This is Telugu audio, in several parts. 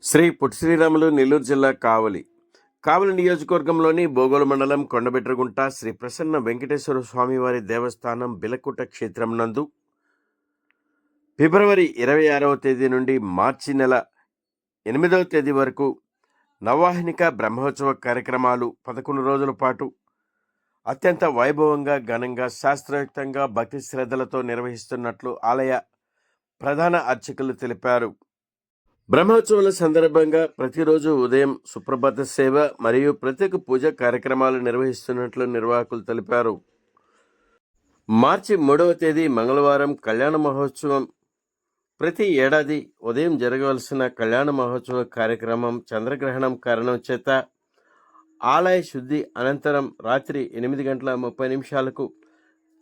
శ్రీ పొట్టి శ్రీరాములు నెల్లూరు జిల్లా కావలి నియోజకవర్గంలోని బోగోలు మండలం కొండబెట్రగుంట శ్రీ ప్రసన్న వెంకటేశ్వర స్వామివారి దేవస్థానం బిలకుట క్షేత్రం నందు ఫిబ్రవరి 26వ తేదీ నుండి మార్చి నెల 8వ తేదీ వరకు నవవాహినిక బ్రహ్మోత్సవ కార్యక్రమాలు 11 రోజుల పాటు అత్యంత వైభవంగా ఘనంగా శాస్త్రయుక్తంగా భక్తి శ్రద్ధలతో నిర్వహిస్తున్నట్లు ఆలయ ప్రధాన అర్చకులు తెలిపారు. బ్రహ్మోత్సవాల సందర్భంగా ప్రతిరోజు ఉదయం సుప్రభాత సేవ మరియు ప్రత్యేక పూజ కార్యక్రమాలు నిర్వహిస్తున్నట్లు నిర్వాహకులు తెలిపారు. మార్చి 3వ తేదీ మంగళవారం కళ్యాణ మహోత్సవం. ప్రతి ఏడాది ఉదయం జరగవలసిన కళ్యాణ మహోత్సవ కార్యక్రమం చంద్రగ్రహణం కారణం చేత ఆలయ శుద్ధి అనంతరం రాత్రి 8:30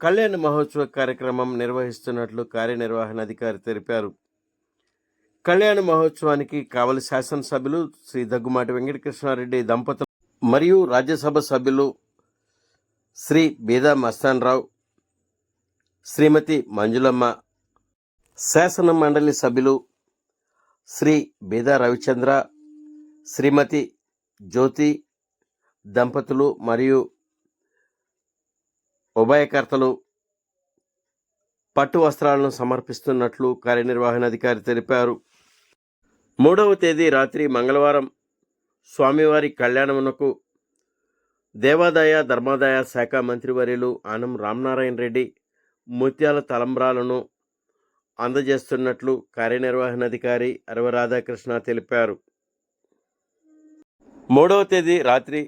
కళ్యాణ మహోత్సవ కార్యక్రమం నిర్వహిస్తున్నట్లు కార్యనిర్వహణాధికారి తెలిపారు. కళ్యాణ మహోత్సవానికి కావలి శాసనసభ్యులు శ్రీ దగ్గుమాటి వెంకటకృష్ణారెడ్డి దంపతులు మరియు రాజ్యసభ సభ్యులు శ్రీ బీదా మస్తాన్రావు, శ్రీమతి మంజులమ్మ, శాసన మండలి సభ్యులు శ్రీ బీదా రవిచంద్ర, శ్రీమతి జ్యోతి దంపతులు మరియు ఉభయకర్తలు పట్టు వస్త్రాలను సమర్పిస్తున్నట్లు కార్యనిర్వహణాధికారి తెలిపారు. 3వ తేదీ రాత్రి మంగళవారం స్వామివారి కళ్యాణమునకు దేవాదాయ ధర్మాదాయ శాఖ మంత్రివర్యులు ఆనం రామనారాయణ రెడ్డి ముత్యాల తలంబ్రాలను అందజేస్తున్నట్లు కార్యనిర్వహణాధికారి అరవ రాధాకృష్ణ తెలిపారు. 3వ తేదీ రాత్రి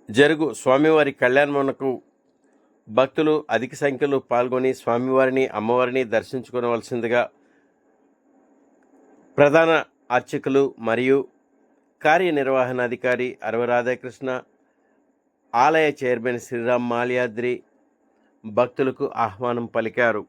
జరుగు స్వామివారి కళ్యాణమునకు భక్తులు అధిక సంఖ్యలో పాల్గొని స్వామివారిని అమ్మవారిని దర్శించుకోవలసిందిగా ప్రధాన అర్చకులు మరియు కార్యనిర్వహణాధికారి అరవ రాధాకృష్ణ, ఆలయ చైర్మన్ శ్రీరామ్ మాల్యాద్రి భక్తులకు ఆహ్వానం పలికారు.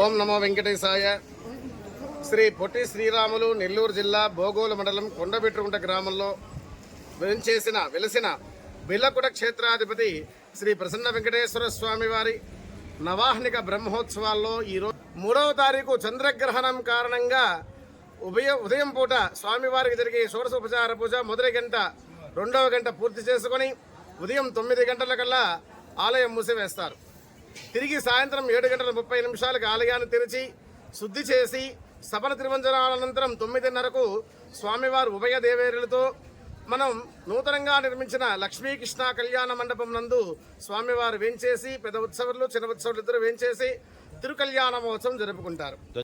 ఓం నమో వెంకటేశాయ. శ్రీ పొట్టి శ్రీరాములు నెల్లూరు జిల్లా బోగోలు మండలం కొండబెట్టుకుంట గ్రామంలో వెలిసిన బిల్లకుట క్షేత్రాధిపతి శ్రీ ప్రసన్న వెంకటేశ్వర స్వామి వారి నవాహ్నిక బ్రహ్మోత్సవాల్లో ఈరోజు 3వ తారీఖు చంద్రగ్రహణం కారణంగా ఉదయం పూట స్వామివారికి జరిగే షోడశోపచార పూజ మొదటి గంట 2వ గంట పూర్తి చేసుకొని ఉదయం 9 గంటలకల్లా ఆలయం మూసివేస్తారు. తిరిగి సాయంత్రం 7:30 ఆలయాన్ని తెరిచి శుద్ధి చేసి సపన తిరువంజనాల అనంతరం 9:30కు స్వామివారు ఉభయ దేవేరులతో మనం నూతనంగా నిర్మించిన లక్ష్మీకృష్ణ కళ్యాణ మండపం నందు స్వామివారు వేంచేసి పెద్ద ఉత్సవులు చిన్న ఉత్సవులు ఇద్దరు వేంచేసి తిరుకళ్యాణ మహోత్సవం జరుపుకుంటారు.